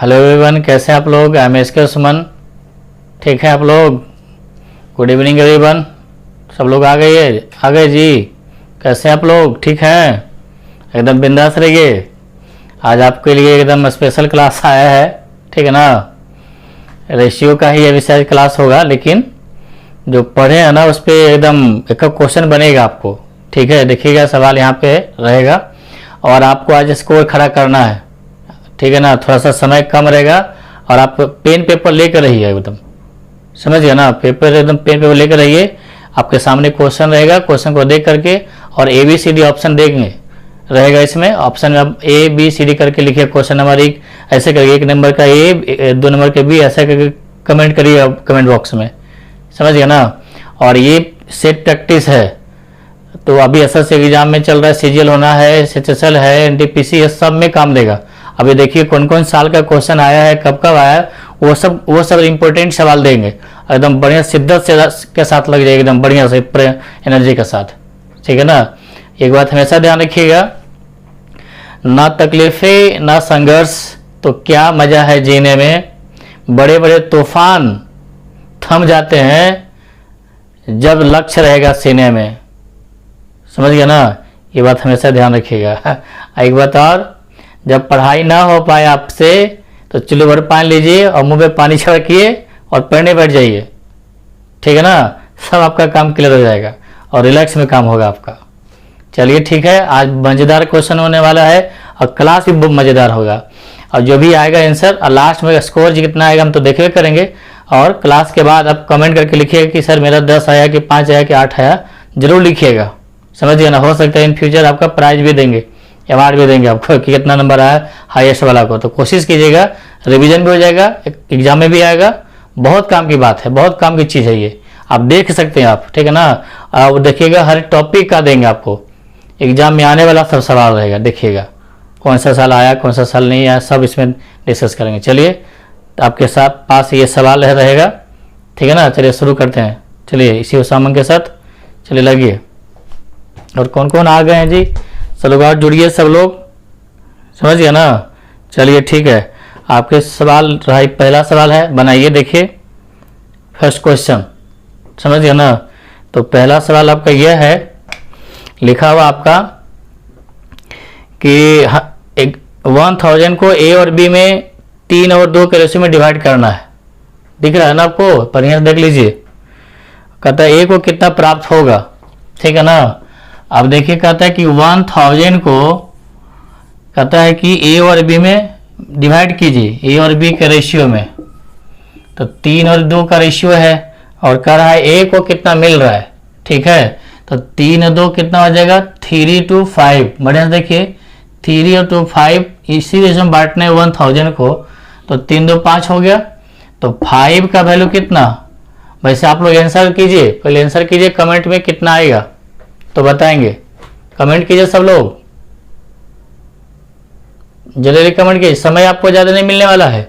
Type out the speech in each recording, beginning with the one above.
Hello everyone, कैसे हैं आप लोग। आई एम एसके सुमन। ठीक है आप लोग। Good evening everyone. सब लोग आ गए जी। कैसे हैं आप लोग, ठीक हैं, एकदम बिंदास रहिए। आज आपके लिए एकदम स्पेशल क्लास आया है, ठीक है ना। रेशियो का ही ये विषय क्लास होगा, लेकिन जो पढ़े हैं ना उस पर एकदम एक क्वेश्चन बनेगा आपको, ठीक है। देखिएगा सवाल यहाँ पे रहेगा और आपको आज स्कोर खड़ा करना है, ठीक है ना। थोड़ा सा समय कम रहेगा और आप पेन पेपर लेकर रहिए एकदम, समझ गए ना। पेपर एकदम पेन पेपर लेकर रहिए। आपके सामने क्वेश्चन रहेगा, क्वेश्चन को देख करके और ABCD ऑप्शन देंगे रहेगा। इसमें ऑप्शन में आप ABCD करके लिखिए। क्वेश्चन नंबर 1 ऐसे करिए, 1 नंबर का A, 2 नंबर के B, ऐसा करके कमेंट करिए कमेंट बॉक्स में, समझ गए ना। और ये सेट प्रैक्टिस है। तो अभी SSC एग्जाम में चल रहा है, CGL होना है, SHSL है, NTPC, ये सब में काम देगा। अभी देखिए कौन कौन साल का क्वेश्चन आया है, कब कब आया है, वो सब इंपॉर्टेंट सवाल देंगे। एकदम बढ़िया शिद्दत के साथ लग जाएगा, एकदम बढ़िया से एनर्जी के साथ, ठीक है ना। एक बात हमेशा ध्यान रखिएगा, ना तकलीफें ना संघर्ष तो क्या मजा है जीने में। बड़े बड़े तूफान थम जाते हैं जब लक्ष्य रहेगा सीने में, समझ गया ना। ये बात हमेशा ध्यान रखिएगा। एक बात और, जब पढ़ाई ना हो पाए आपसे तो चुल्लू भर पानी लीजिए और मुंह पे पानी छिड़किए और पढ़ने बैठ जाइए, ठीक है ना। सब आपका काम क्लियर हो जाएगा और रिलैक्स में काम होगा आपका। चलिए ठीक है, आज मज़ेदार क्वेश्चन होने वाला है और क्लास भी बहुत मज़ेदार होगा। और जो भी आएगा आंसर और लास्ट में स्कोर कितना आएगा हम तो देखिए करेंगे। और क्लास के बाद आप कमेंट करके लिखिएगा कि सर मेरा 10 आया कि 5 आया कि 8 आया, जरूर लिखिएगा, समझिए ना। हो सकता है इन फ्यूचर आपका प्राइज भी देंगे, अवार्ड भी देंगे आपको कि कितना नंबर आया हाईएस्ट वाला को। तो कोशिश कीजिएगा, रिवीजन भी हो जाएगा, एग्जाम में भी आएगा। बहुत काम की बात है, बहुत काम की चीज़ है ये, आप देख सकते हैं आप, ठीक है ना। आप देखिएगा हर टॉपिक का देंगे आपको, एग्जाम में आने वाला सब सवाल रहेगा। देखिएगा कौन सा साल आया, कौन सा साल नहीं आया, सब इसमें डिस्कस करेंगे। चलिए आपके साथ पास ये सवाल रहेगा, ठीक है ना। चलिए शुरू करते हैं, चलिए इसी उसामन के साथ चलिए लगिए। और कौन कौन आ गए हैं जी, सब लोग और जुड़िए, सब लोग, समझ गया ना। चलिए ठीक है, आपके सवाल रहा, पहला सवाल है, बनाइए, देखिए फर्स्ट क्वेश्चन, समझ गया ना। तो पहला सवाल आपका यह है, लिखा हुआ आपका कि 1000 को A और B में 3 और 2 के रेशियो में डिवाइड करना है। दिख रहा है ना आपको, बढ़िया से देख लीजिए। कहता है A को कितना प्राप्त होगा, ठीक है ना। अब देखिए कहता है कि 1000 को कहता है कि A और B में डिवाइड कीजिए, A और B के रेशियो में। तो 3 और 2 का रेशियो है और कह रहा है A को कितना मिल रहा है, ठीक है। तो 3 और 2 कितना हो जाएगा, 3 to 5। बढ़िया से देखिए 3 और 2 5, इसी रेशियो में बांटना है 1000 को। तो 3 2 5 हो गया। तो 5 का वैल्यू कितना, वैसे आप लोग आंसर कीजिए, पहले आंसर कीजिए कमेंट में कितना आएगा तो बताएंगे। कमेंट कीजिए सब लोग, जल्दी कमेंट कीजिए, समय आपको ज़्यादा नहीं मिलने वाला है।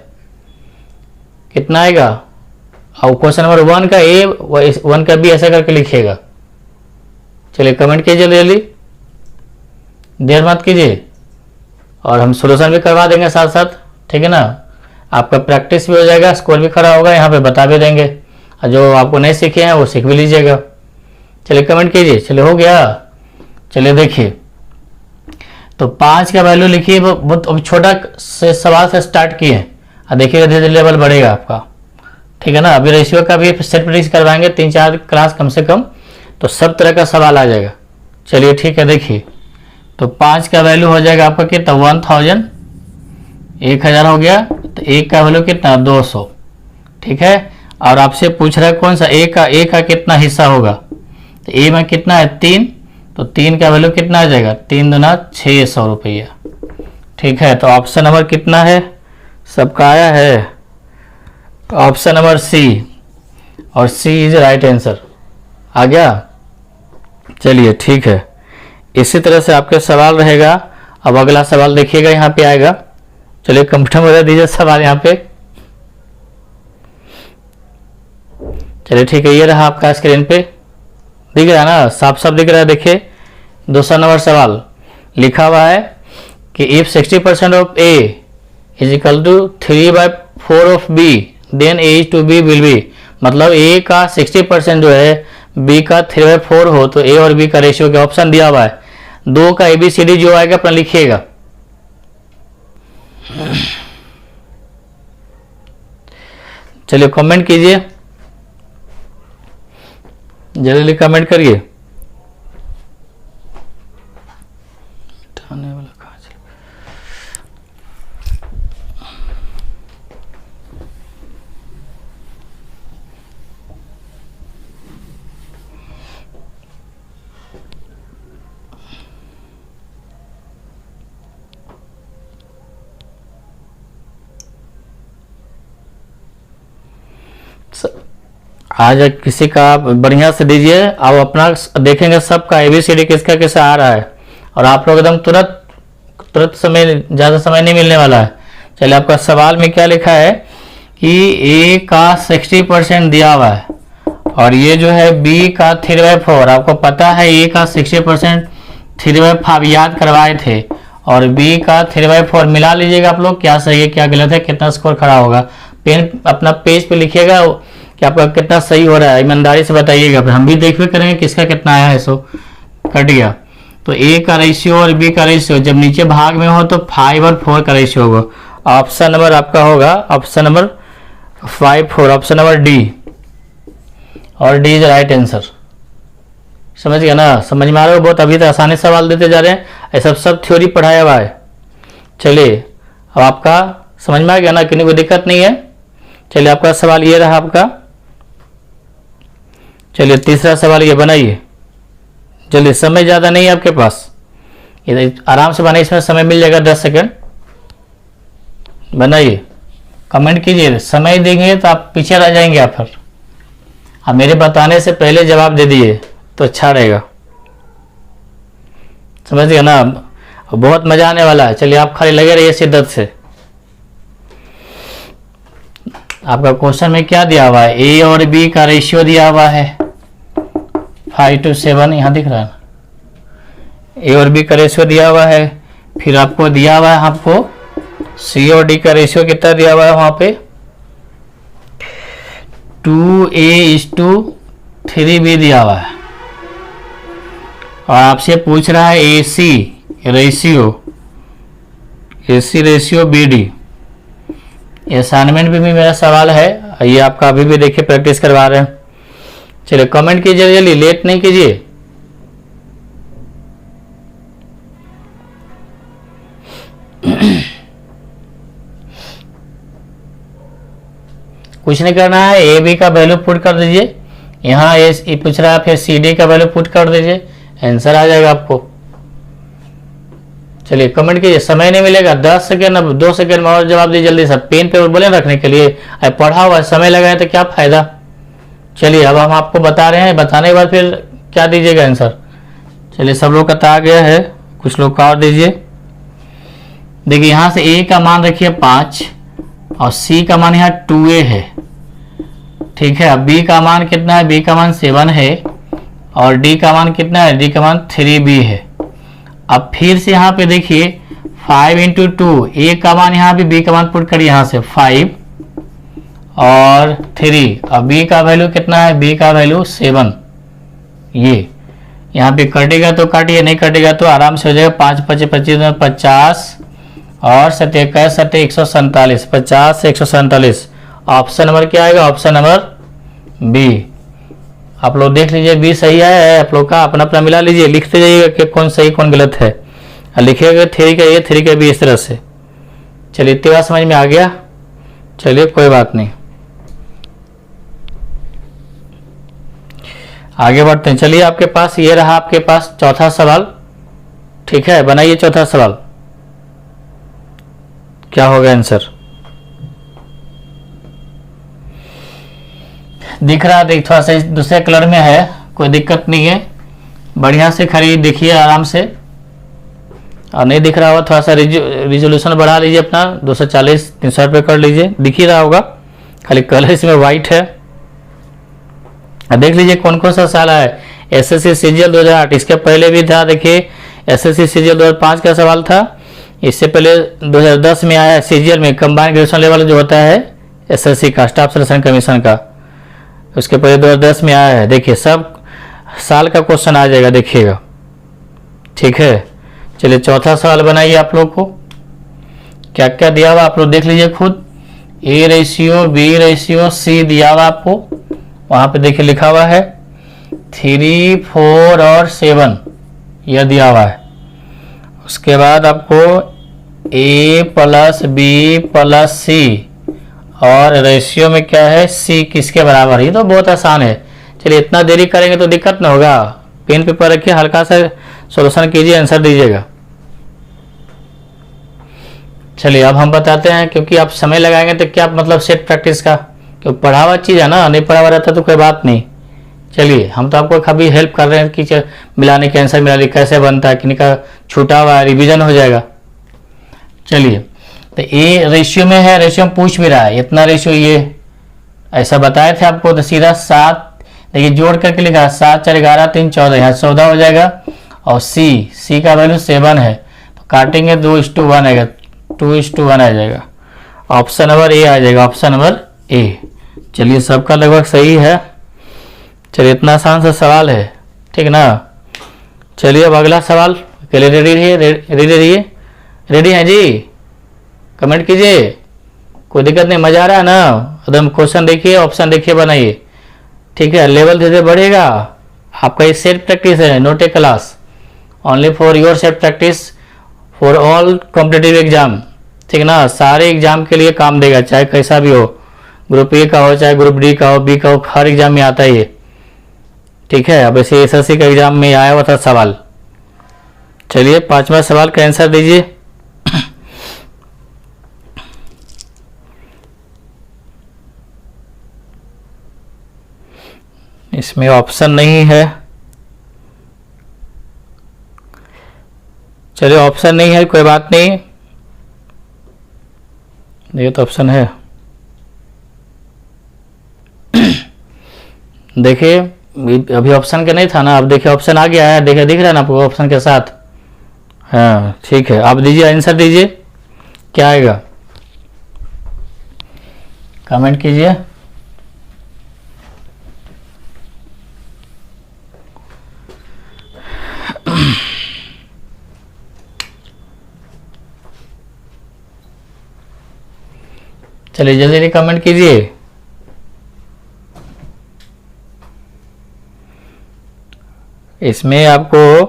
कितना आएगा, और क्वेश्चन नंबर 1 का A 1 का B ऐसा करके लिखिएगा। चलिए कमेंट कीजिए जल्दी, देर मत कीजिए। और हम सोल्यूशन भी करवा देंगे साथ साथ, ठीक है ना। आपका प्रैक्टिस भी हो जाएगा, स्कोर भी खड़ा होगा, यहाँ पे बता भी देंगे। और जो आपको नहीं सीखे हैं वो सीख भी लीजिएगा। चलिए कमेंट कीजिए, चलिए हो गया। चलिए देखिए, तो 5 का वैल्यू लिखिए, बहुत छोटा से सवाल से स्टार्ट किए और देखिएगा धीरे धीरे लेवल बढ़ेगा आपका, ठीक है ना। अभी रेशियो का भी सेट प्रैक्टिस करवाएंगे 3-4 क्लास कम से कम, तो सब तरह का सवाल आ जाएगा। चलिए ठीक है, देखिए तो 5 का वैल्यू हो जाएगा आपका कितना, 1000, 1000 हो गया। तो 1 का वैल्यू कितना, 200, ठीक है। और आपसे पूछ रहा है कौन सा A का कितना हिस्सा होगा। तो A में कितना है, 3, तो 3 का वैल्यू कितना आ जाएगा, 3 दूना 600 रुपया, ठीक है। तो ऑप्शन नंबर कितना है, सबका आया है ऑप्शन नंबर C, और C इज राइट आंसर, आ गया। चलिए ठीक है, इसी तरह से आपके सवाल रहेगा। अब अगला सवाल देखिएगा, यहाँ पे आएगा। चलिए कंफर्टेबल रह दीजिए सवाल यहाँ पे। चलिए ठीक है, ये रहा आपका स्क्रीन पे, दिख रहा है ना, साफ साफ दिख रहा है। देखिए दूसरा नंबर सवाल लिखा हुआ है कि if 60% of A is equal to 3/4 of B, then A to B will be, मतलब ए का 60% जो है बी का 3/4 हो तो ए और बी का रेशियो के ऑप्शन दिया हुआ है। 2 का ABCD जो आएगा अपना लिखिएगा। चलिए कमेंट कीजिए, जल्दी कमेंट करिए। आज किसी का बढ़िया से दीजिए, आप अपना देखेंगे सबका ABCD किसका कैसा आ रहा है, और आप लोग एकदम तुरंत समय, ज़्यादा समय नहीं मिलने वाला है। चलिए आपका सवाल में क्या लिखा है कि ए का 60% दिया हुआ है और ये जो है बी का 3/4, आपको पता है ए का 60% 3/5 याद करवाए थे, और बी का 3/4 मिला लीजिएगा आप लोग, क्या सही है क्या गलत है, कितना स्कोर खड़ा होगा। पेन अपना पेज पे लिखिएगा कि आपका कितना सही हो रहा है, ईमानदारी से बताइएगा, फिर हम भी देखिए करेंगे किसका कितना आया है। सो कट गया, तो ए का रेशियो और बी का रेशियो जब नीचे भाग में हो तो 5 और 4 का रेशियो होगा। ऑप्शन नंबर आपका होगा option number 5 4, option number D, और डी इज राइट आंसर। समझ गया ना, समझ में आ रहा हो? बहुत अभी तो आसानी सवाल देते जा रहे हैं, ऐसा सब थ्योरी पढ़ाया हुआ है। चलिए अब आपका समझ में आ गया ना, किसी कोई दिक्कत नहीं है। चलिए आपका सवाल ये रहा आपका। चलिए तीसरा सवाल ये बनाइए जल्दी, समय ज़्यादा नहीं है आपके पास, ये आराम से बनाइए, इसमें समय मिल जाएगा 10 सेकंड। बनाइए, कमेंट कीजिए, समय देंगे तो आप पीछे रह जाएंगे। आप फिर आप मेरे बताने से पहले जवाब दे दिए तो अच्छा रहेगा, समझ गए ना। बहुत मजा आने वाला है। चलिए आप खाली लगे रहिए शिद्दत से। आपका क्वेश्चन में क्या दिया हुआ है, ए और बी का रेशियो दिया हुआ है 5:7, यहाँ दिख रहा है ना, ए और बी का रेशियो दिया हुआ है। फिर आपको दिया हुआ है, आपको सी और डी का रेशियो कितना दिया हुआ है वहां पे 2A:3B दिया हुआ है, और आपसे पूछ रहा है AC रेशियो BD। असाइनमेंट भी मेरा सवाल है, ये आपका अभी भी देखिए प्रैक्टिस करवा रहे हैं। चलिए कमेंट कीजिए जल्दी, लेट नहीं कीजिए। कुछ नहीं करना है, ए बी का वैल्यू पुट कर दीजिए, यहाँ ए पूछ रहा है, फिर सी डी का वैल्यू पुट कर दीजिए, आंसर आ जाएगा आपको। चलिए कमेंट कीजिए, समय नहीं मिलेगा, 10 सेकेंड, अब 2 सेकेंड में और जवाब दीजिए जल्दी। सब पेन पेपर बोले रखने के लिए, अब पढ़ा हुआ समय लगाए तो क्या फायदा। चलिए अब हम आपको बता रहे हैं, बताने के बाद फिर क्या दीजिएगा आंसर। चलिए सब लोग का आ गया है, कुछ लोग का और दीजिए। देखिए यहाँ से ए का मान रखिए 5 और सी का मान यहाँ 2A है, ठीक है। अब बी का मान कितना है, बी का मान 7 है, और डी का मान कितना है, डी का मान 3B है। अब फिर से यहाँ पे देखिए 5 × 2, ए का मान यहाँ भी बी का मान पुट करिए, यहाँ से 5 और 3। अब बी का वैल्यू कितना है, बी का वैल्यू 7। ये यहाँ पे कटेगा तो काटिए, नहीं कटेगा तो आराम से हो जाएगा। 5 × 5 = 25, 50 और 7 × 1 = 147, 50 से 147। ऑप्शन नंबर क्या आएगा, ऑप्शन नंबर बी। आप लोग देख लीजिए बी सही है, आप लोग का अपना अपना मिला लीजिए, लिखते जाइएगा कि कौन सही कौन गलत है, लिखिएगा 3 का ए 3 का बी इस तरह से। चलिए इतनी बात समझ में आ गया, चलिए कोई बात नहीं, आगे बढ़ते हैं। चलिए आपके पास ये रहा, आपके पास चौथा सवाल, ठीक है। बनाइए चौथा सवाल, क्या होगा आंसर। दिख रहा है, देख थोड़ा सा दूसरे कलर में है, कोई दिक्कत नहीं है, बढ़िया से खरीद देखिए आराम से। और नहीं दिख रहा होगा थोड़ा सा रिजोल्यूशन बढ़ा लीजिए अपना, 240 300 रुपये कर लीजिए, दिख ही रहा होगा, खाली कलर इसमें वाइट है। देख लीजिए कौन कौन सा साल है। SSC CGL 2008, इसके पहले भी था, देखिए SSC CGL 2005 का सवाल था, इससे पहले 2010 में आया CGL में कंबाइंड ग्रेजुएशन लेवल जो होता है SSC का, स्टाफ सिलेक्शन कमीशन का, उसके पहले 2010 में आया है। देखिए सब साल का क्वेश्चन आ जाएगा, देखिएगा, ठीक है। चलिए चौथा सवाल बनाइए। आप लोग को क्या क्या दिया हुआ आप लोग देख लीजिए खुद। A ratio, B ratio, C दिया हुआ आपको, वहाँ पे देखिए लिखा हुआ है 3, 4 और 7 यह दिया हुआ है। उसके बाद आपको A plus B plus C और रेशियो में क्या है C किसके बराबर है। ये तो बहुत आसान है। चलिए इतना देरी करेंगे तो दिक्कत ना होगा। पेन पेपर रखिए, हल्का सा सॉल्यूशन कीजिए, आंसर दीजिएगा। चलिए अब हम बताते हैं, क्योंकि आप समय लगाएंगे तो क्या मतलब सेट प्रैक्टिस का, क्योंकि पढ़ा हुआ चीज़ है ना, नहीं पढ़ा हुआ रहता तो कोई बात नहीं। चलिए हम तो आपको कभी हेल्प कर रहे हैं कि मिलाने के आंसर मिलाने कैसे बनता है, किन्हीं का छूटा हुआ रिवीजन हो जाएगा। चलिए तो ए रेशियो में है, रेशियो में पूछ भी रहा है इतना रेशियो, ये ऐसा बताए थे आपको, तो सीधा 7 देखिए जोड़ करके लिखा 7 4 11 3 14, यहाँ 14 हो जाएगा। और सी का वैल्यू 7 है, तो काटेंगे 2:1 आएगा, 2:1 आ जाएगा। ऑप्शन नंबर ए आ जाएगा, ऑप्शन नंबर ए। चलिए सबका लगभग सही है। चलिए इतना आसान सा सवाल है, ठीक ना। चलिए अब अगला सवाल के लिए रेडी रहिए, रेडी हैं जी, कमेंट कीजिए, कोई दिक्कत नहीं, मजा आ रहा है ना एकदम। क्वेश्चन देखिए, ऑप्शन देखिए, बनाइए, ठीक है। लेवल धीरे धीरे बढ़ेगा आपका। ये सेल्फ प्रैक्टिस है, note A class, only for your self practice for all competitive exam, ठीक ना। सारे एग्जाम के लिए काम देगा, चाहे कैसा भी हो, ग्रुप ए का हो चाहे ग्रुप डी का हो, बी का हो, हर एग्जाम में आता है ये, ठीक है। अब ऐसे SSC का एग्जाम में आया हुआ था सवाल। चलिए 5वां सवाल का आंसर दीजिए। इसमें ऑप्शन नहीं है, चलिए ऑप्शन नहीं है, कोई बात नहीं, ये तो ऑप्शन है। देखिए अभी ऑप्शन के नहीं था ना, अब देखिए ऑप्शन आ गया है, देखिए दिख रहा है ना आपको ऑप्शन के साथ। हाँ ठीक है, आप दीजिए, आंसर दीजिए, क्या आएगा कमेंट कीजिए। चलिए जल्दी जल्दी कमेंट कीजिए। इसमें आपको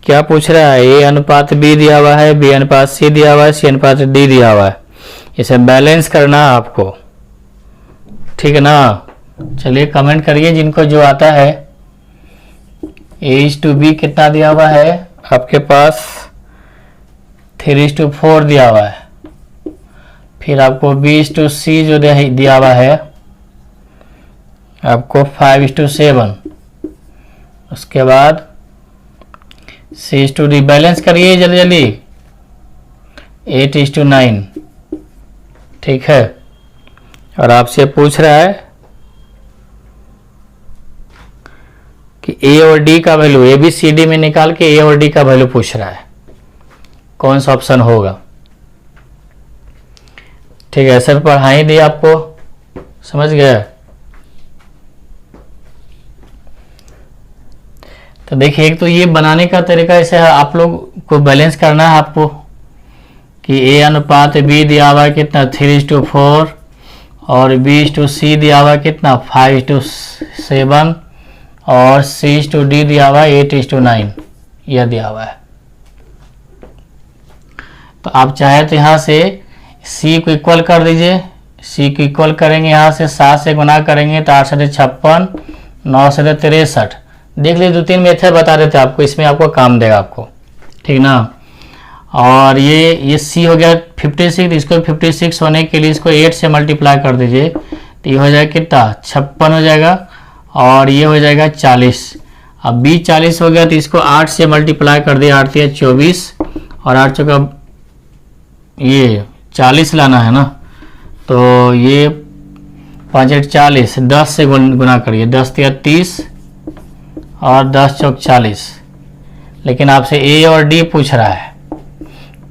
क्या पूछ रहा है, A अनुपात B दिया हुआ है, B अनुपात C दिया हुआ है, C अनुपात D दिया हुआ है। इसे बैलेंस करना है आपको, ठीक है ना। चलिए कमेंट करिए जिनको जो आता है। A:B कितना दिया हुआ है आपके पास, 3:4 दिया हुआ है। फिर आपको B:C जो दिया हुआ है आपको 5:7। उसके बाद C:D बैलेंस करिए जल्दी जल्दी, 8:9, ठीक है। और आपसे पूछ रहा है कि A और D का वैल्यू, ABCD में निकाल के A और D का वैल्यू पूछ रहा है, कौन सा ऑप्शन होगा, ठीक है। ऐसे पढ़ा ही दिया आपको, समझ गए। तो देखिए एक तो ये बनाने का तरीका ऐसे है, आप लोग को बैलेंस करना है आपको कि A अनुपात B दिया हुआ है कितना 3:4 और B:C दिया हुआ है कितना 5:7 और C:D दिया हुआ है 8:9, यह दिया हुआ है। तो आप चाहे तो यहाँ से C को इक्वल कर दीजिए, C को इक्वल करेंगे यहाँ से 7 से गुना करेंगे तो 8 × 56, 9 × 63। देख लीजिए 2-3 मेथड बता देते हैं आपको, इसमें आपको काम देगा आपको, ठीक ना। और ये C हो गया 56, इसको 56 होने के लिए इसको 8 से मल्टीप्लाई कर दीजिए तो ये हो जाएगा कितना 56 हो जाएगा, और ये हो जाएगा 40। अब B 40 हो गया तो इसको 8 से मल्टीप्लाई कर दिया, 8 × 24 और 8 चौका ये 40 लाना है ना, तो ये 5 × 40, 10 से गुना करिए, 10 × 30 और 10 चौक 40। लेकिन आपसे A और D पूछ रहा है,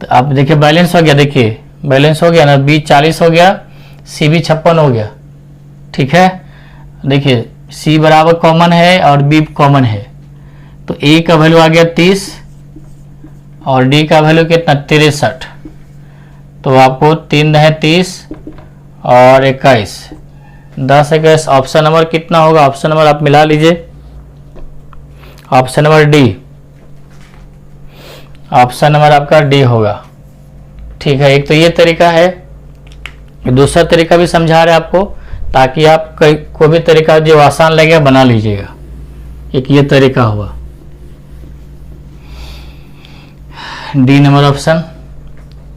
तो आप देखिए बैलेंस हो गया, देखिए बैलेंस हो गया ना, बी 40 हो गया, सी भी 56 हो गया। ठीक है, देखिए सी बराबर कॉमन है और बी कॉमन है, तो ए का वैल्यू आ गया 30 और डी का वैल्यू कितना 63। तो आपको 3 है 30 और 21, 10 21, ऑप्शन नंबर कितना होगा? ऑप्शन नंबर आप मिला लीजिए, option number D, option number आपका डी होगा। ठीक है, एक तो ये तरीका है, दूसरा तरीका भी समझा रहे आपको ताकि आप कोई भी तरीका जो आसान लगे बना लीजिएगा। एक ये तरीका हुआ, डी नंबर ऑप्शन।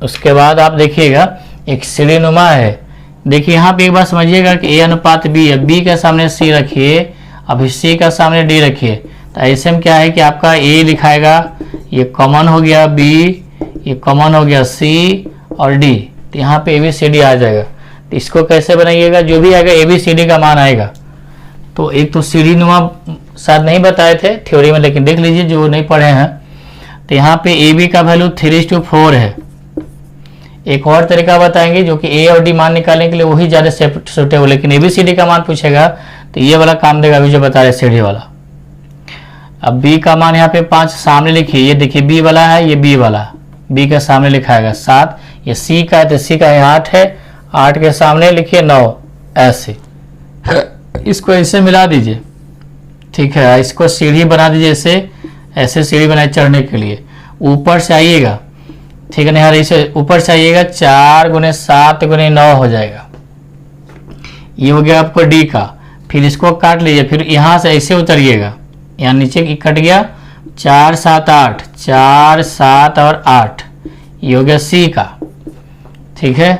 उसके बाद आप देखिएगा एक सीढ़ी नुमा है, देखिए यहाँ पे एक बार समझिएगा कि ए अनुपात बी है, बी के सामने सी रखिए, अभी सी का सामने डी रखिए, तो ऐसे में क्या है कि आपका ए लिखाएगा, ये कॉमन हो गया बी, ये कॉमन हो गया सी और डी, तो यहाँ पे ए बी सी डी आ जाएगा। तो इसको कैसे बनाइएगा? जो भी आएगा ए बी सी डी का मान आएगा। तो एक तो सीढ़ी नुमा शायद नहीं बताए थे थ्योरी में, लेकिन देख लीजिए जो नहीं पढ़े हैं। तो यहाँ पे ए बी का वैल्यू 3:4 है। एक और तरीका बताएंगे जो कि ए और डी मान निकालने के लिए वही ज़्यादा सूटेबल, लेकिन ए बी सी डी का मान पूछेगा तो ये वाला काम देगा, अभी जो बता रहे सीढ़ी वाला। अब बी का मान यहाँ पे 5 सामने लिखिए, ये देखिए बी वाला है, ये बी वाला, बी के सामने लिखाएगा 7, ये सी का है तो सी का 8 है, 8 के सामने लिखिए 9, ऐसे इसको ऐसे मिला दीजिए। ठीक है, इसको सीढ़ी बना दीजिए, ऐसे सीढ़ी बनाए चढ़ने के लिए। ऊपर से आइएगा, ठीक है ना यार, इसे ऊपर से आइएगा, 4 × 7 × 9 हो जाएगा। ये हो गया आपको डी का। फिर इसको काट लीजिए, फिर यहाँ से ऐसे उतरिएगा, यहाँ नीचे कट गया, 4 7 8, 4 7 और 8, ये हो गया सी का। ठीक है,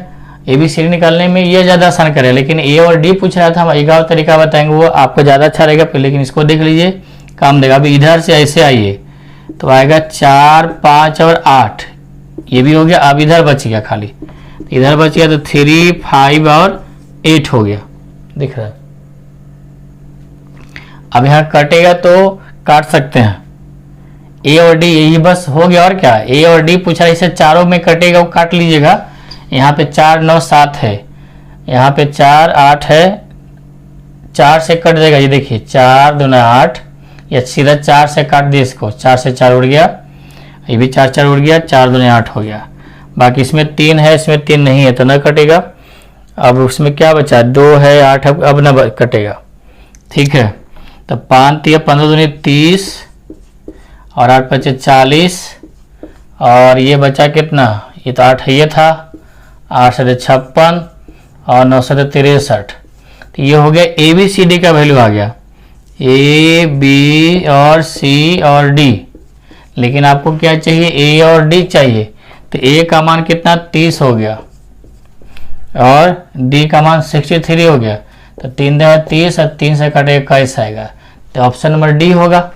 ए बी सी डी निकालने में ये ज़्यादा आसान करे, लेकिन ए और डी पूछ रहा था, हम एक और तरीका बताएंगे, वो आपको ज़्यादा अच्छा रहेगा, लेकिन इसको देख लीजिए काम देगा। अभी इधर से ऐसे आइए तो आएगा 4 5 और 8, ये भी हो गया। अब इधर बच गया खाली, इधर बच गया तो 3 5 और 8 हो गया, दिख रहा है। अब यहाँ कटेगा तो काट सकते हैं, ए और डी यही बस हो गया, और क्या ए और डी पूछा, इसे चारों में कटेगा वो काट लीजिएगा। यहाँ पे 4 9 7 है, यहाँ पे 4 8 है, 4 से कट जाएगा, ये देखिए 4 2 8, या सीधा 4 से काट दिए इसको, 4 से 4 उड़ गया, ये भी 4 4 उड़ गया, 4 2 8 हो गया। बाकी इसमें 3 है, इसमें 3 नहीं है तो न कटेगा। अब उसमें क्या बचा, 2 है 8 है, अब न कटेगा। ठीक है, तो 5 3 15 2 30 और 8 5 40, और ये बचा कितना, ये तो 8 है, ये था 8 से 56 और 9 से 63, तो ये हो गया ए बी सी डी का वैल्यू आ गया, ए बी और सी और डी। लेकिन आपको क्या चाहिए, ए और डी चाहिए, तो ए का मान कितना 30 हो गया और डी का मान 63 हो गया, तो 3 × 30 और 3 से कटे 21 आएगा, तो ऑप्शन नंबर डी होगा।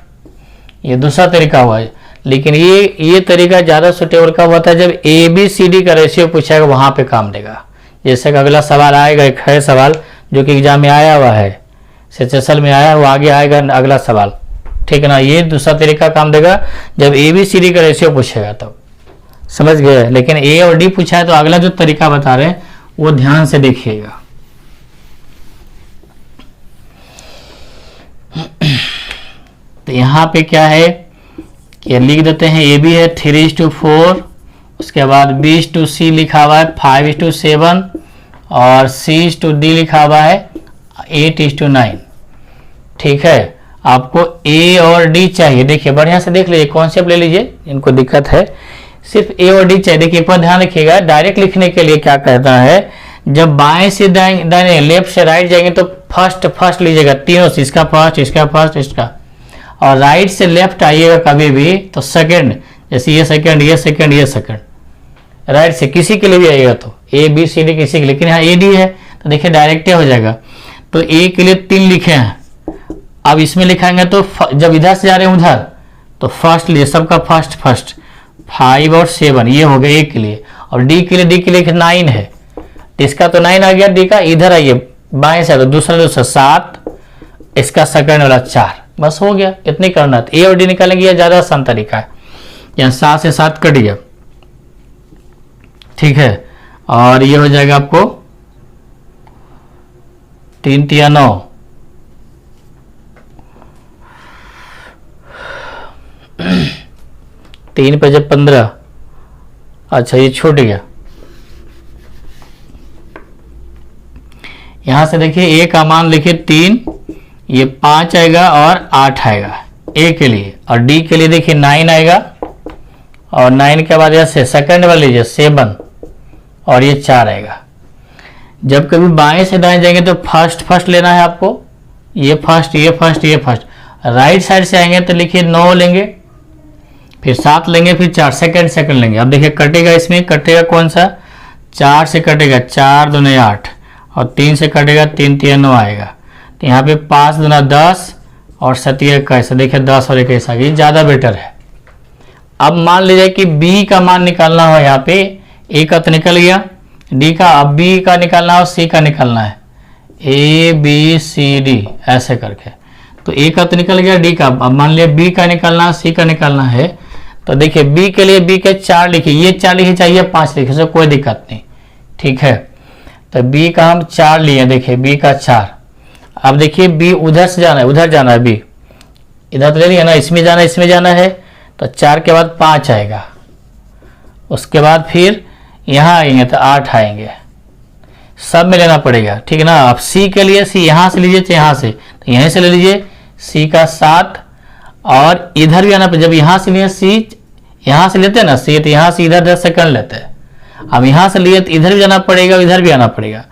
ये दूसरा तरीका हुआ है, लेकिन ये तरीका ज़्यादा सुटेबल कब होता है, जब ए बी सी डी का रेशियो पूछेगा वहाँ पे काम देगा। जैसे कि अगला सवाल आएगा, एक है सवाल जो कि एग्जाम में आया हुआ है, SSL में आया, वो आगे आएगा अगला सवाल। ठीक है ना, ये दूसरा तरीका काम देगा जब ए बी सी डी का रेशियो पूछेगा तब, समझ गए। लेकिन ए और डी पूछा है तो अगला जो तरीका बता रहे हैं वो ध्यान से देखिएगा। तो यहाँ पे क्या है कि लिख देते हैं, ए बी है 3:4, उसके बाद B/C लिखा हुआ है 5:7 और C/D लिखा हुआ है 8:9। ठीक है, आपको ए और डी चाहिए। देखिए बढ़िया से देख लीजिए, कॉन्सेप्ट ले लीजिए, इनको दिक्कत है, सिर्फ ए और डी चाहिए। देखिए एक बार ध्यान रखिएगा, डायरेक्ट लिखने के लिए क्या कहता है, जब बाएं से दाएं लेफ्ट से राइट जाएंगे तो फर्स्ट लीजिएगा, तीनों से, इसका फर्स्ट, इसका फर्स्ट, इसका, और राइट से लेफ्ट आइएगा कभी भी तो सेकंड, जैसे ये सेकंड, ये सेकंड, ये सेकंड, राइट से किसी के लिए भी आइएगा तो ए बी सी डी किसी के, लेकिन यहाँ ए डी है तो देखिए डायरेक्ट हो जाएगा। तो ए के लिए 3 लिखे हैं, अब इसमें लिखाएंगे तो जब इधर से जा रहे हैं उधर तो फर्स्ट लिए, सबका फर्स्ट 5 और 7, ये हो गया ए के लिए। और डी के लिए 9 है, इसका तो 9 आ गया, डी का इधर आइए बाएं से तो दूसरा 7, इसका सेकंड वाला 4, बस हो गया, इतनी करना। तो ए और डी निकालेंगे, यह ज़्यादा आसान तरीका है। यहाँ 7 से 7 कट गया, ठीक है। और ये हो जाएगा आपको 3 तिया 9, 3 पे जब 15, अच्छा ये छूट गया। यहां से देखिए ए का मान लिखिए 3, ये 5 आएगा और 8 आएगा ए के लिए, और डी के लिए देखिए 9 आएगा, और 9 के बाद यहाँ से सेकंड वाला लीजिए 7, और ये 4 आएगा। जब कभी बाएं से दाएं जाएंगे तो फर्स्ट लेना है आपको, ये फर्स्ट, ये फर्स्ट, ये फर्स्ट। राइट साइड से आएंगे तो लिखिए 9 लेंगे, फिर 7 लेंगे, फिर 4 सेकंड लेंगे। अब देखिए कटेगा, इसमें कटेगा कौन सा, 4 से कटेगा 4 दूने 8, और 3 से कटेगा 3 तिया 9 आएगा। तो यहाँ पे 5 दूना 10 और 7 21, देखिए 10 और 21 आ गई, ज़्यादा बेटर है। अब मान लीजिए कि बी का मान निकालना हो, यहाँ पे ए का तो निकल गया, डी का, अब बी का निकालना हो, सी का निकालना है, ए बी सी डी ऐसे करके। तो ए का तो निकल गया, डी का, अब मान लिया बी का निकालना है, सी का निकालना है। तो देखिए बी के लिए, बी के 4 लिखिए, ये 4 लिखिए चाहिए 5 लिखिए, इसमें कोई दिक्कत नहीं, ठीक है। तो बी का हम 4 लिए, देखिए बी का 4। अब देखिए बी उधर से जाना है, उधर जाना है, बी इधर तो ले लिया ना, इसमें जाना है, इसमें जाना है, तो 4 के बाद 5 आएगा, उसके बाद फिर यहाँ आएंगे तो 8 आएंगे, सब में लेना पड़ेगा, ठीक है ना। अब सी के लिए, सी यहाँ से लीजिए, यहाँ से, तो यहीं से ले लीजिए सी का 7, और इधर भी आना, जब यहाँ से लिए सी, यहाँ से लेते हैं ना सी, तो यहाँ से इधर 10 सेकंड लेते हैं। अब यहाँ से लिए तो इधर भी जाना पड़ेगा, इधर भी आना पड़ेगा,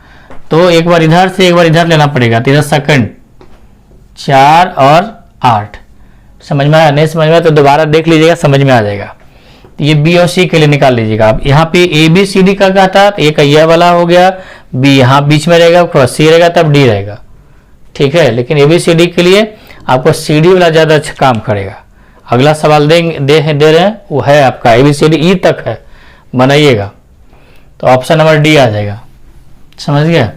तो एक बार इधर से एक बार इधर लेना पड़ेगा, तो इधर सेकंड 4 और 8। समझ में आया? नहीं समझ में आया तो दोबारा देख लीजिएगा, समझ में आ जाएगा। तो ये बी और सी के लिए निकाल लीजिएगा। अब यहाँ पे ए बी सी डी का क्या था, ए का यह वाला हो गया, बी यहाँ बीच में रहेगा, सी रहेगा, तब डी रहेगा, ठीक है। लेकिन ए बी सी डी के लिए आपको सी डी वाला ज़्यादा अच्छा काम करेगा। अगला सवाल दे रहे हैं, वो है आपका A B C D E तक है, बनाइएगा, तो ऑप्शन नंबर डी आ जाएगा, समझ गया।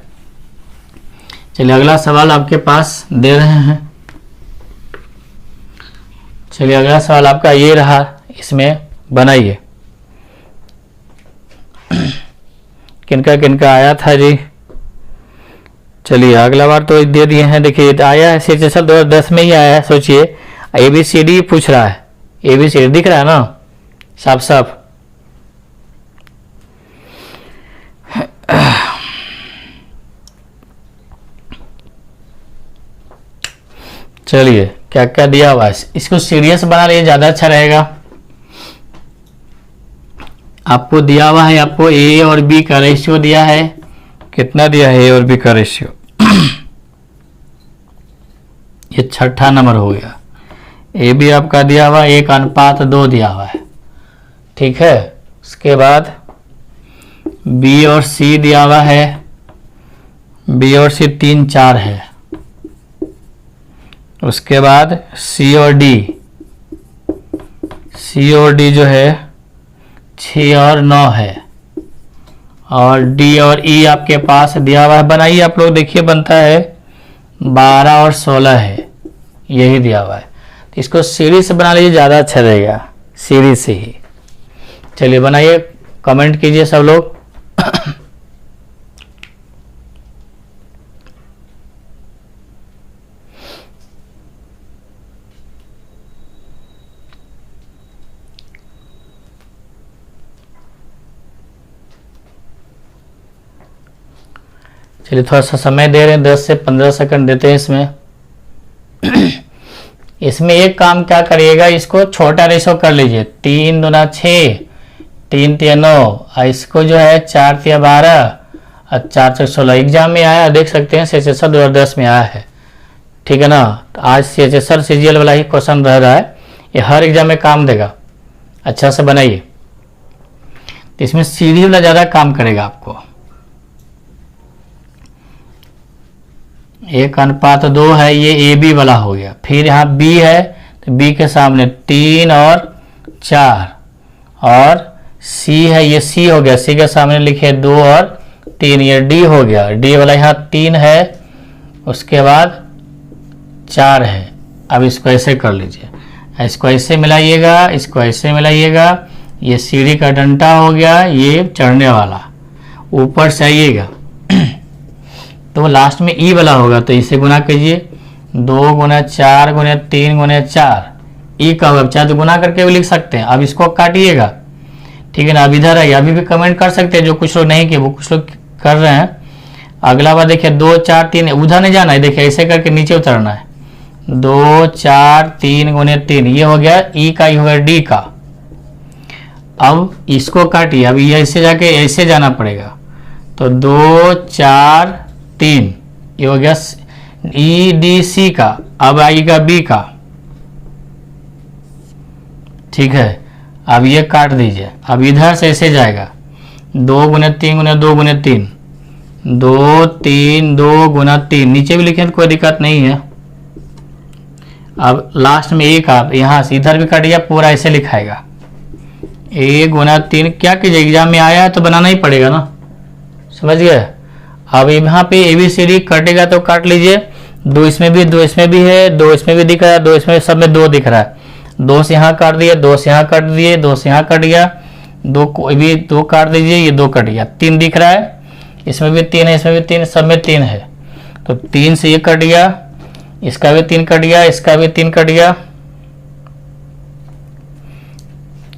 चलिए अगला सवाल आपके पास दे रहे हैं। चलिए अगला सवाल आपका ये रहा, इसमें बनाइए। किनका किनका आया था जी? चलिए अगला बार तो दे दिए हैं, देखिए आया है CHSL 2010 में ही आया है। सोचिए ABCD पूछ रहा है, ABCD दिख रहा है ना साफ साफ। चलिए क्या क्या दिया हुआ है, इसको सीरियस बना लिए ज़्यादा अच्छा रहेगा। आपको दिया हुआ है, आपको ए और बी का रेशियो दिया है, कितना दिया है ए और बी का रेशियो, ये छठा नंबर हो गया। ए बी आपका दिया हुआ 1:2 दिया हुआ है, ठीक है। उसके बाद बी और सी दिया हुआ है, बी और सी 3-4 है। उसके बाद सी और डी जो है 6 और 9 है, और डी और ई आपके पास दिया हुआ है, बनाइए आप लोग, देखिए बनता है 12 और 16 है, यही दिया हुआ है। तो इसको सीरीज से बना लीजिए, ज़्यादा अच्छा रहेगा सीरीज से ही। चलिए बनाइए, कमेंट कीजिए सब लोग। चलिए थोड़ा सा समय दे रहे हैं, 10 से 15 सेकंड देते हैं इसमें। इसमें एक काम क्या करिएगा, इसको छोटा रेशो कर लीजिए, 3 दूना 6, 3 तिया 9, और इसको जो है 4 तिया 12 और 4 चौक 16। एग्जाम में आया, देख सकते हैं CHSL 2010 में आया है, ठीक है ना। तो आज CHSL CGL वाला ही क्वेश्चन रह रहा है, ये हर एग्जाम में काम देगा, अच्छा से बनाइए। तो इसमें सीरीज वाला ज़्यादा काम करेगा आपको। 1:2 है, ये ए बी वाला हो गया। फिर यहाँ बी है, तो बी के सामने 3 और 4, और सी है, ये सी हो गया, सी के सामने लिखे 2 और 3, ये डी हो गया, डी वाला यहाँ 3 है, उसके बाद 4 है। अब इसको ऐसे कर लीजिए, इसको ऐसे मिलाइएगा, इसको ऐसे मिलाइएगा, ये सीढ़ी का डंडा हो गया, ये चढ़ने वाला, ऊपर से आइएगा तो लास्ट में ई वाला होगा, तो इसे गुना कीजिए 2 गुना 4 गुना 3 गुना 4, ई का होगा, चाहे तो गुना करके भी लिख सकते हैं। अब इसको काटिएगा, ठीक है ना। अब इधर आइए, अभी भी कमेंट कर सकते हैं, जो कुछ लोग नहीं किए वो कुछ लोग कर रहे हैं। अगला बार देखिए 2 4 3, उधर नहीं जाना है, देखिए ऐसे करके नीचे उतरना है। 2 4 3 गुने 3, ये हो गया ई का, ये हो गया डी का। अब इसको काटिए, अब ये ऐसे जाके ऐसे जाना पड़ेगा, तो 2 4 3, ये हो गया ई डी सी का। अब आएगा बी का, ठीक है। अब ये काट दीजिए, अब इधर से ऐसे जाएगा 2 गुने 3 गुने 2 गुने 3, 2 3 2 गुना 3, नीचे भी लिखें तो कोई दिक्कत नहीं है। अब लास्ट में एक, आप यहाँ से इधर भी काट दिया, पूरा ऐसे लिखाएगा 1 गुना 3। क्या कीजिए, एग्जाम में आया है तो बनाना ही पड़ेगा ना, समझ गए। अब यहाँ पे ABCD कटेगा तो काट लीजिए, 2 इसमें भी 2 इसमें भी है, 2 इसमें भी दिख रहा है, 2 इसमें, सब में 2 दिख रहा है। 2 से यहाँ काट दिए, 2 से यहाँ काट दिए, 2 से यहाँ कट गया, 2 को भी 2 काट दीजिए, ये 2 कट गया, 3 दिख रहा है, इसमें भी 3 है, इसमें भी 3, सब में 3 है, तो 3 से ये कट गया, इसका भी 3 कट गया, इसका भी 3 कट गया,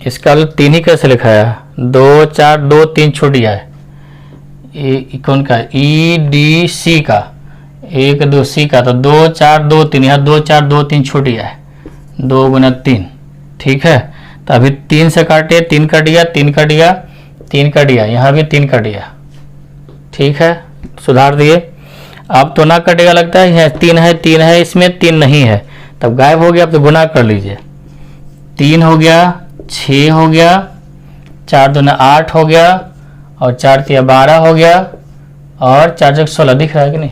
इसका भी 3 ही कैसे लिखा है, 2 4 2 3 छूट गया है। कौन का, ई डी सी का, 1 2 सी का, तो 2 4 2 3, यहाँ 2 4 2 3 छूट गया है, 2 गुना 3, ठीक है। तो अभी 3 से काटे, 3 कट गया, 3 कट गया, 3 कट गया, यहाँ भी 3 कट गया, ठीक है, सुधार दिए। अब तो ना कटेगा लगता है, यहाँ 3 है, 3 है, इसमें 3 नहीं है, तब गायब हो गया। अब तो गुना कर लीजिए, 3 हो गया, 6 हो गया, 4 दूना 8 हो गया, और 4 3 12 हो गया, और 4 6 16 दिख रहा है कि नहीं।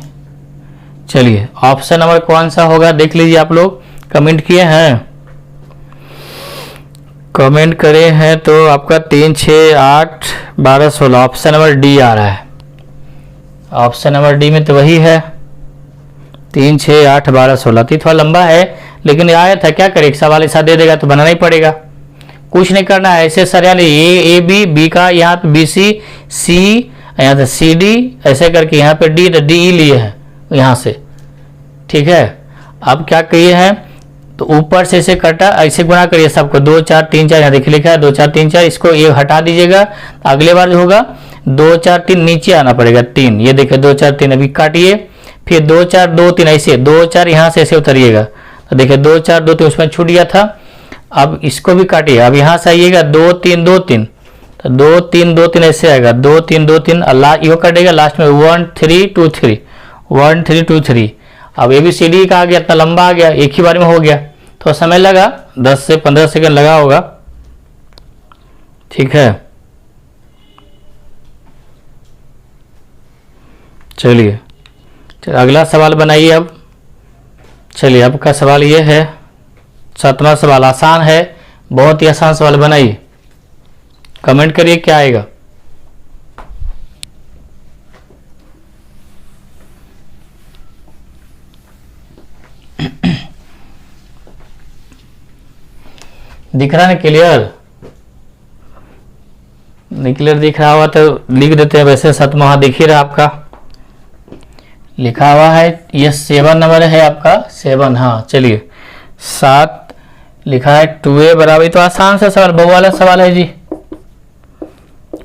चलिए ऑप्शन नंबर कौन सा होगा देख लीजिए, आप लोग कमेंट किए हैं, कमेंट करे हैं तो आपका 3 6 8 12 16, ऑप्शन नंबर डी आ रहा है। ऑप्शन नंबर डी में तो वही है, 3 6 8 12 16। तो थोड़ा लंबा है, लेकिन आया था, क्या करें, एक सवाल ऐसा दे देगा तो बनाना ही पड़ेगा, कुछ नहीं करना है। ऐसे सरियाले ए बी, बी का यहाँ पे बी सी, सी यहाँ से सी डी, ऐसे करके यहाँ पे डी, तो डी ई लिए हैं यहाँ से, ठीक है। अब क्या किए हैं, तो ऊपर से ऐसे कटा, ऐसे गुना करिए सबको, 2 4 3 4, यहाँ देखिए लिखा है 2 4 3 4, इसको ये हटा दीजिएगा, अगले बार जो होगा 2 4 3 नीचे आना पड़ेगा 3, ये देखिए 2 4 3, अभी काटिए, फिर 2 4 2 3, ऐसे 2 4 यहाँ से ऐसे उतरिएगा, तो देखिए 2 4 2 3 उसमें छूट गया था। अब इसको भी काटिए, अब यहाँ से आइएगा 2 3 2 3, तो 2 3 2 3 ऐसे आएगा, 2 3 2 3, ये कटेगा लास्ट में 1 3 2 3, 1 3 2 3। अब ABCD का आ गया, इतना लंबा आ गया, एक ही बार में हो गया, थोड़ा समय लगा, 10 से 15 सेकंड लगा होगा, ठीक है। चलिए अगला सवाल बनाइए अब। चलिए अब का सवाल ये है, 7वां सवाल, आसान है, बहुत ही आसान सवाल बनाइए, कमेंट करिए क्या आएगा। दिख रहा है ना क्लियर, क्लियर दिख रहा हुआ तो लिख देते हैं, वैसे 7वां दिख ही रहा आपका, लिखा हुआ है, ये 7 नंबर है आपका, 7, हाँ। चलिए 7 लिखा है, 2a बराबर, तो आसान सा सवाल, बहु वाला सवाल है जी,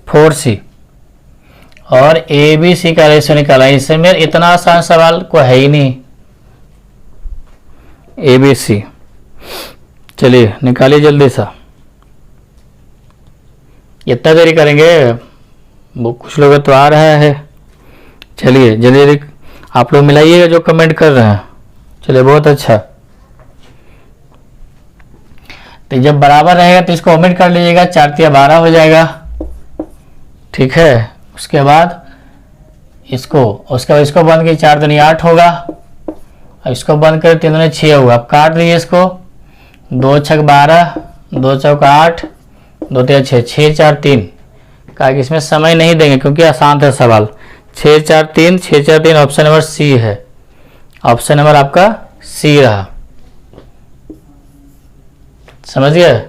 4c और ABC का रेशियो निकाला, इसमें इतना आसान सवाल को है ही नहीं, ABC। चलिए निकालिए जल्दी सा, इतना देरी करेंगे, वो कुछ लोग तो आ रहा है। चलिए जल्दी आप लोग मिलाइएगा जो कमेंट कर रहे हैं, चलिए बहुत अच्छा। तो जब बराबर रहेगा तो इसको ओमिट कर लीजिएगा, 4 3 12 हो जाएगा, ठीक है। उसके बाद इसको बंद कर 4 दूनी 8 होगा, इसको बंद कर 3 दूनी 6 होगा। अब काट दीजिए इसको, 2 6 12, 2 चौका 8, 2 3 6, 6 4 3 का, इसमें समय नहीं देंगे क्योंकि आसान था सवाल। 6 4 3, 6 4 3, ऑप्शन नंबर सी है, ऑप्शन नंबर आपका सी रहा, समझ गए।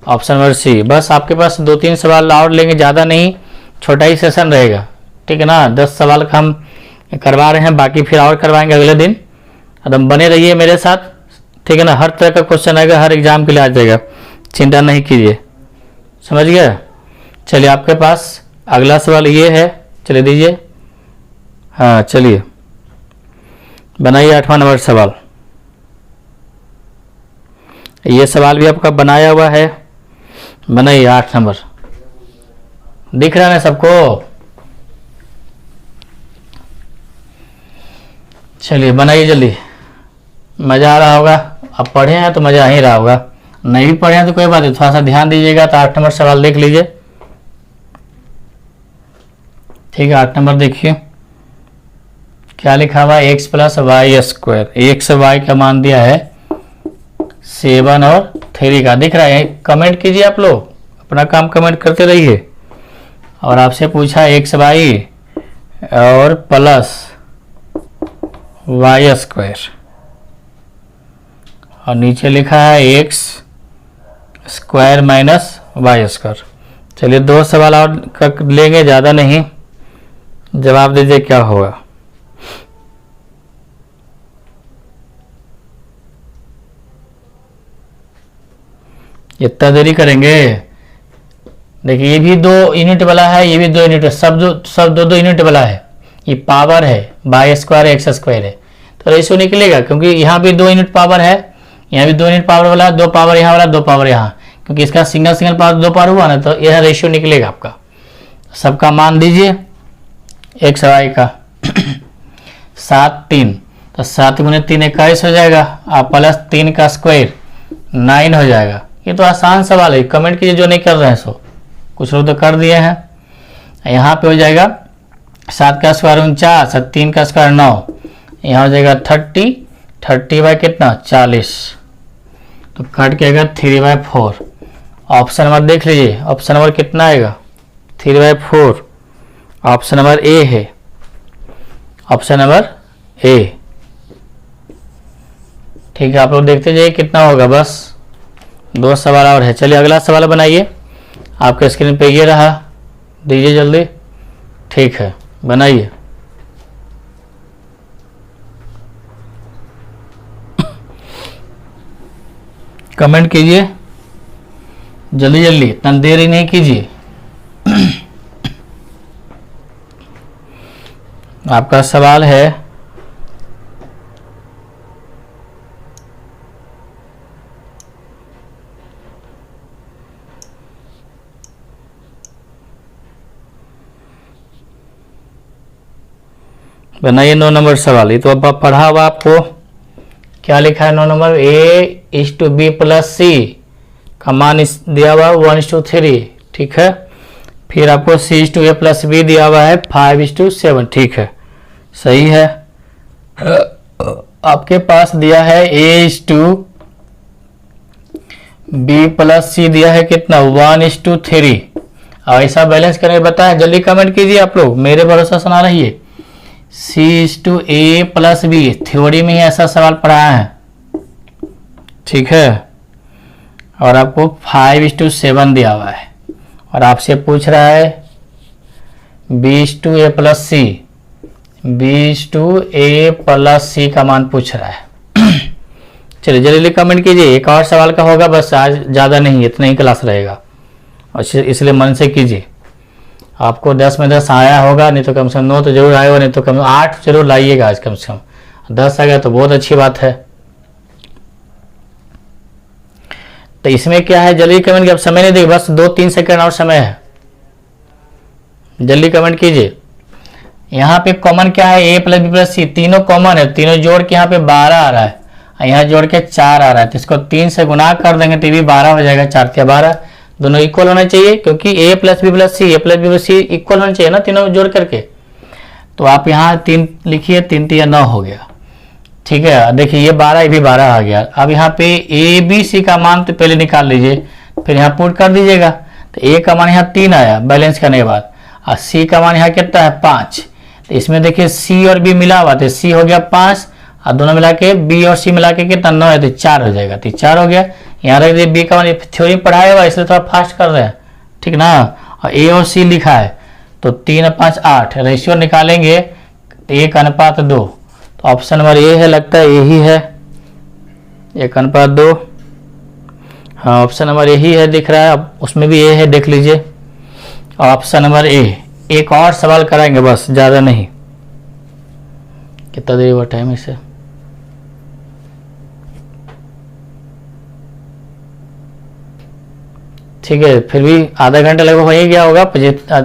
Option number C. बस आपके पास 2-3 सवाल और लेंगे, ज़्यादा नहीं, छोटा ही सेशन रहेगा, ठीक है ना। 10 सवाल का हम करवा रहे हैं, बाकी फिर और करवाएंगे अगले दिन। एकदम बने रहिए मेरे साथ, ठीक है ना। हर तरह का क्वेश्चन आएगा, हर एग्जाम के लिए आ जाएगा, चिंता नहीं कीजिए, समझ गए। चलिए आपके पास अगला सवाल ये है, चलिए दीजिए। हाँ चलिए बनाइए 8वां नंबर सवाल। ये सवाल भी आपका बनाया हुआ है, बनाइए 8 नंबर। दिख रहा है ना सबको? चलिए बनाइए जल्दी, मज़ा आ रहा होगा। आप पढ़े हैं तो मज़ा आ ही रहा होगा, नहीं भी पढ़े हैं तो कोई बात नहीं, थोड़ा सा ध्यान दीजिएगा। तो 8 नंबर सवाल देख लीजिए, ठीक है। 8 नंबर देखिए क्या लिखा हुआ है, x plus y square. X y का मान दिया है 7 और 3 का, दिख रहा है? कमेंट कीजिए आप लोग, अपना काम कमेंट करते रहिए। और आपसे पूछा एक्स वाई और प्लस वाई स्क्वायर, और नीचे लिखा है x square minus y square. चलिए 2 सवाल और लेंगे, ज़्यादा नहीं। जवाब दीजिए क्या होगा। इतना देरी करेंगे? देखिए ये भी 2 यूनिट वाला है, ये भी 2 यूनिट, सब 2 यूनिट वाला है। ये पावर है, वाई स्क्वायर एक्स स्क्वायर है, तो रेशियो निकलेगा, क्योंकि यहाँ भी 2 यूनिट पावर है, यहाँ भी 2 यूनिट पावर वाला, 2 पावर यहाँ वाला, 2 पावर यहाँ, क्योंकि इसका सिंगल पावर 2 पावर हुआ ना, तो यह रेशियो निकलेगा आपका। सबका मान दीजिए एक्स वाई का 7 3, तो 7 गुने 3 21 हो जाएगा, आप प्लस 3 का स्क्वायर 9 हो जाएगा। ये तो आसान सवाल है, कमेंट कीजिए जो नहीं कर रहे हैं सो, कुछ लोग तो कर दिए हैं। यहाँ पे हो जाएगा 7 का स्क्वायर 49, 3 का स्क्वायर 9, यहाँ हो जाएगा 30 बाई कितना 40, तो कट के आएगा 3/4। ऑप्शन नंबर देख लीजिए, ऑप्शन नंबर कितना आएगा 3/4। ऑप्शन नंबर ए है, ऑप्शन नंबर ए, ठीक है। आप लोग देखते जाइए कितना होगा, बस 2 सवाल और है। चलिए अगला सवाल बनाइए, आपके स्क्रीन पे ये रहा, दीजिए जल्दी, ठीक है बनाइए। कमेंट कीजिए जल्दी जल्दी, इतना देरी नहीं कीजिए। आपका सवाल है बनाइए 9 नंबर सवाल। ये तो अब पढ़ा हुआ आपको, क्या लिखा है 9 नंबर, A:B + C का मान दिया हुआ 1:3, ठीक है। फिर आपको C:A + B दिया हुआ है 5:7, ठीक है, सही है। आपके पास दिया है A:B + C दिया है कितना 1:3, और ऐसा बैलेंस करके बताया, जल्दी कमेंट कीजिए आप लोग, मेरे भरोसा सुना रहिए। C:A + B थ्योरी में ही ऐसा सवाल पढ़ाया है, ठीक है। और आपको 5:7 दिया हुआ है, और आपसे पूछ रहा है B:A + C, B:A + C का मान पूछ रहा है। चलिए जल्दी कमेंट कीजिए, एक और सवाल का होगा, बस आज ज़्यादा नहीं, इतना ही क्लास रहेगा, और इसलिए मन से कीजिए। आपको 10 में 10 आया होगा, नहीं तो कम से कम 9 तो जरूर आएगा, नहीं तो कम 8 जरूर लाइएगा आज, कम से कम 10 आ गया तो बहुत अच्छी बात है। तो इसमें क्या है, जल्दी कमेंट कीजिए, अब समय नहीं देखिए, बस 2-3 सेकंड और समय है, जल्दी कमेंट कीजिए। यहाँ पे कॉमन क्या है, A + B + C, तीनों कॉमन है, तीनों जोड़ के यहाँ पे 12 आ रहा है, यहाँ जोड़ के 4 आ रहा है, तो इसको 3 से गुना कर देंगे तो भी 12 हो जाएगा, 4 × 12, दोनों इक्वल होना चाहिए, क्योंकि A + B + C, A + B + C equal होना चाहिए ना, तीनों जोड़ करके। तो आप यहाँ 3 लिखिए, 3 × 3 = 9 हो गया, ठीक है। देखिए ये 12, ये भी 12 आ गया। अब यहाँ पे ABC का मान तो पहले निकाल लीजिए, फिर यहाँ पुट कर दीजिएगा, तो A का मान यहाँ 3 आया बैलेंस करने के बाद, और C का मान यहाँ कितना है 5, तो इसमें देखिए C और B मिला हुआ, तो C हो गया 5 और दोनों मिला के बी और सी मिला के कितना 9 है, तो 4 हो जाएगा। तो 4 हो गया। यहाँ रख दिए बी का मान, थ्योरी पढ़ाया हुआ इसलिए थोड़ा फास्ट कर रहे हैं, ठीक ना। और ए और सी लिखा है तो 3 5 8 रेशियो निकालेंगे 1:2। तो ऑप्शन नंबर ए है, लगता है यही है 1:2। हाँ ऑप्शन नंबर यही है दिख रहा है, अब उसमें भी ए है, देख लीजिए ऑप्शन नंबर ए। एक और सवाल कराएंगे बस, ज़्यादा नहीं। कितना देरी हुआ टाइम इसे? ठीक है, फिर भी आधा घंटा लगभग हो ही गया होगा,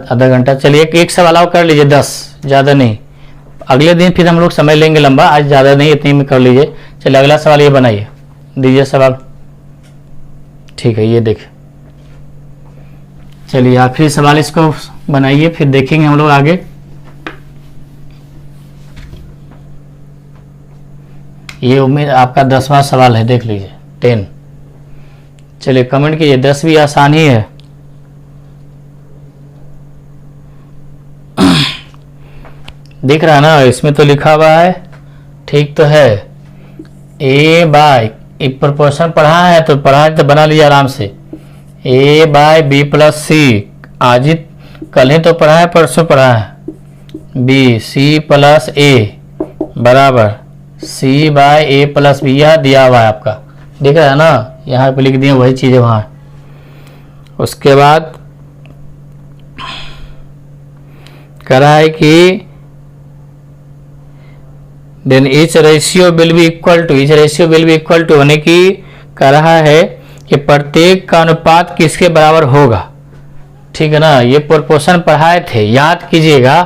आधा घंटा। चलिए एक सवाल और कर लीजिए, 10, ज़्यादा नहीं। अगले दिन फिर हम लोग समय लेंगे लंबा, आज ज़्यादा नहीं, इतनी में कर लीजिए। चलिए अगला सवाल ये बनाइए, दीजिए सवाल। ठीक है, ये देखिए। चलिए आखिरी सवाल इसको बनाइए, फिर देखेंगे हम लोग आगे। ये उम्मीद आपका 10वां सवाल है, देख लीजिए 10। चलिए कमेंट कीजिए, 10 भी आसान ही है। दिख रहा है ना, इसमें तो लिखा हुआ है, ठीक तो है। ए बाय, एक प्रोपोर्शन पढ़ा है तो बना लीजिए आराम से। ए बाय बी प्लस सी, आज ही कल ही तो पढ़ा है, परसों पढ़ा है। बी सी प्लस ए बराबर सी बाय ए प्लस बी, यह दिया हुआ है आपका, दिख रहा है ना, यहाँ पे लिख दिए वही चीज़ है वहाँ। उसके बाद करा है कि then each ratio will be equal to, each ratio will be equal to होने की कह रहा है कि प्रत्येक का अनुपात किसके बराबर होगा, ठीक है ना। ये प्रोपोर्शन पढ़ाए थे, याद कीजिएगा,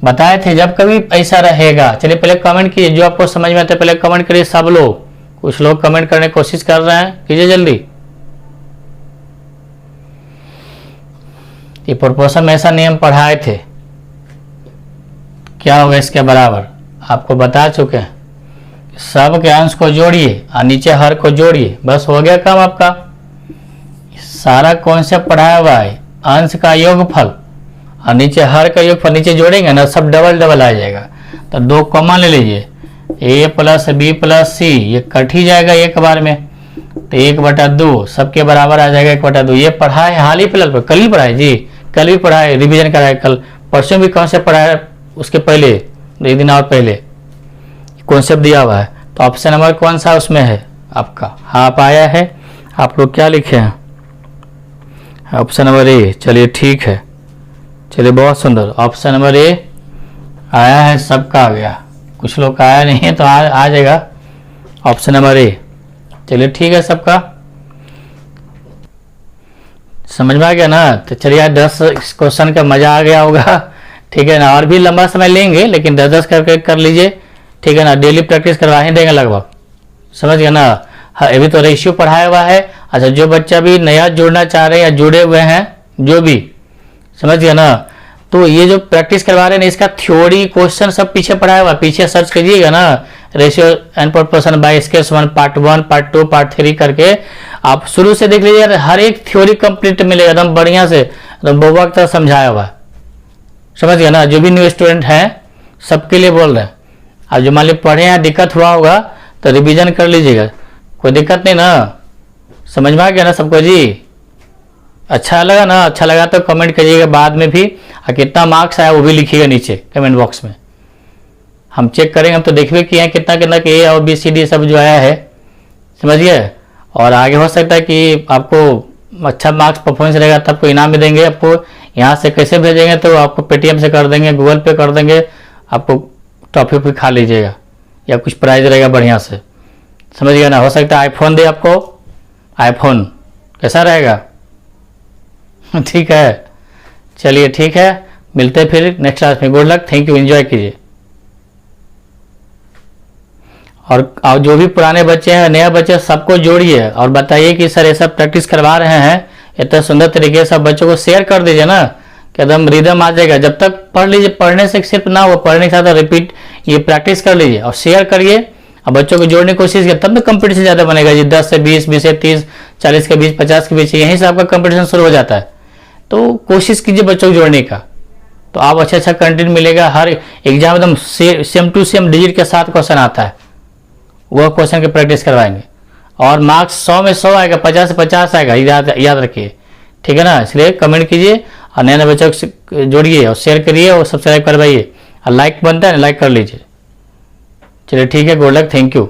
बताए थे जब कभी ऐसा रहेगा। चलिए पहले कमेंट कीजिए, जो आपको समझ में आता है पहले कमेंट करिए सब लोग। कुछ लोग कमेंट करने की कोशिश कर रहे हैं, कीजिए जल्दी। ये प्रोपोर्शन में ऐसा नियम पढ़ाए थे, क्या होगा इसके बराबर, आपको बता चुके हैं। सब के अंश को जोड़िए और नीचे हर को जोड़िए, बस हो गया काम आपका। सारा कॉन्सेप्ट पढ़ाया हुआ है, अंश का योगफल और नीचे हर का योगफल, नीचे जोड़ेंगे ना सब डबल डबल आ जाएगा। तो 2 कॉमन ले लीजिए, ए प्लस बी प्लस सी, ये कट ही जाएगा एक बार में, तो 1/2 सबके बराबर आ जाएगा 1/2। ये पढ़ा है हाल ही फिलहाल पर, कल ही पढ़ा है जी, कल भी पढ़ा है, रिवीजन करा है कल, परसों भी कॉन्सेप्ट पढ़ा है, उसके पहले 1 दिन और पहले कॉन्सेप्ट दिया हुआ है। तो ऑप्शन नंबर कौन सा उसमें है आपका? हाँ आप आया है, आप लोग क्या लिखे हैं? Option number A. चलिए ठीक है, चलिए बहुत सुंदर, ऑप्शन नंबर ए आया है, सबका आ गया। कुछ लोग का आया नहीं है तो आ जाएगा ऑप्शन नंबर ए। चलिए ठीक है, सबका समझ में आ गया ना। तो चलिए आज 10 क्वेश्चन का मजा आ गया होगा, ठीक है ना। और भी लंबा समय लेंगे लेकिन 10-10 करके कर लीजिए, ठीक है ना। डेली प्रैक्टिस करवा ही देंगे लगभग, समझ गया ना। हाँ अभी तो रेशियो पढ़ाया हुआ है। अच्छा जो बच्चा भी नया जुड़ना चाह रहे हैं या जुड़े हुए हैं जो भी, समझ गया ना, तो ये जो प्रैक्टिस करवा रहे हैं इसका थ्योरी क्वेश्चन सब पीछे पढ़ाया हुआ, पीछे सर्च कीजिएगा ना, ratio and proportion bye scale 1 part 1 part 2 part 3 करके आप शुरू से देख लीजिए, हर एक थ्योरी कंप्लीट मिलेगा एकदम बढ़िया से, एकदम बउआ की तरह समझाया हुआ, समझ गया ना। जो भी न्यू स्टूडेंट हैं सबके लिए बोल रहे हैं। अब जो मान लीजिए पढ़े हैं दिक्कत हुआ होगा तो रिवीजन कर लीजिएगा, कोई दिक्कत नहीं ना, समझ में आ गया ना सबको जी। अच्छा लगा ना, अच्छा लगा तो कमेंट करिएगा बाद में भी, और कितना मार्क्स आया वो भी लिखिएगा नीचे कमेंट बॉक्स में, हम चेक करेंगे। हम तो देखिए किए हैं कितना कितना के ए और बी सी डी सब जो आया है, समझिए। और आगे हो सकता है कि आपको अच्छा मार्क्स परफॉर्मेंस रहेगा तब आपको इनाम भी देंगे। आपको यहाँ से कैसे भेजेंगे तो आपको पेटीएम से कर देंगे, गूगल पे कर देंगे, आपको टॉफी भी खा लीजिएगा या कुछ प्राइज रहेगा बढ़िया से, समझ गया ना। हो सकता है आईफोन दे आपको, आईफोन कैसा रहेगा ठीक है, चलिए ठीक है, मिलते हैं फिर नेक्स्ट क्लास में। Good luck, thank you, enjoy कीजिए। और जो भी पुराने बच्चे हैं नया बच्चे सबको जोड़िए और बताइए कि सर ये सब प्रैक्टिस करवा रहे हैं इतना सुंदर तरीके से, सब बच्चों को शेयर कर दीजिए ना कि एकदम रिदम आ जाएगा। जब तक पढ़ लीजिए, पढ़ने से सिर्फ ना हो, पढ़ने के साथ रिपीट ये प्रैक्टिस कर लीजिए और शेयर करिए और बच्चों को जोड़ने की कोशिश करिए, तब तो कंपटीशन ज़्यादा बनेगा जी। 10 से 20, 20 से 30, 40 के बीच, 50 के बीच, यहीं से आपका कंपटीशन शुरू हो जाता है। तो कोशिश कीजिए बच्चों को जोड़ने का, तो आप अच्छा कंटेंट मिलेगा। हर एग्जाम एकदम सेम टू सेम डिजिट के साथ क्वेश्चन आता है, वह क्वेश्चन की प्रैक्टिस करवाएंगे। और मार्क्स 100 में 100 आएगा, 50 से 50 आएगा, याद रखिए, ठीक है ना। इसलिए कमेंट कीजिए और नए नए बच्चों को जोड़िए और शेयर करिए और सब्सक्राइब करवाइए, और लाइक बनता है ना, लाइक कर लीजिए। चलिए ठीक है, गुड लक, थैंक यू।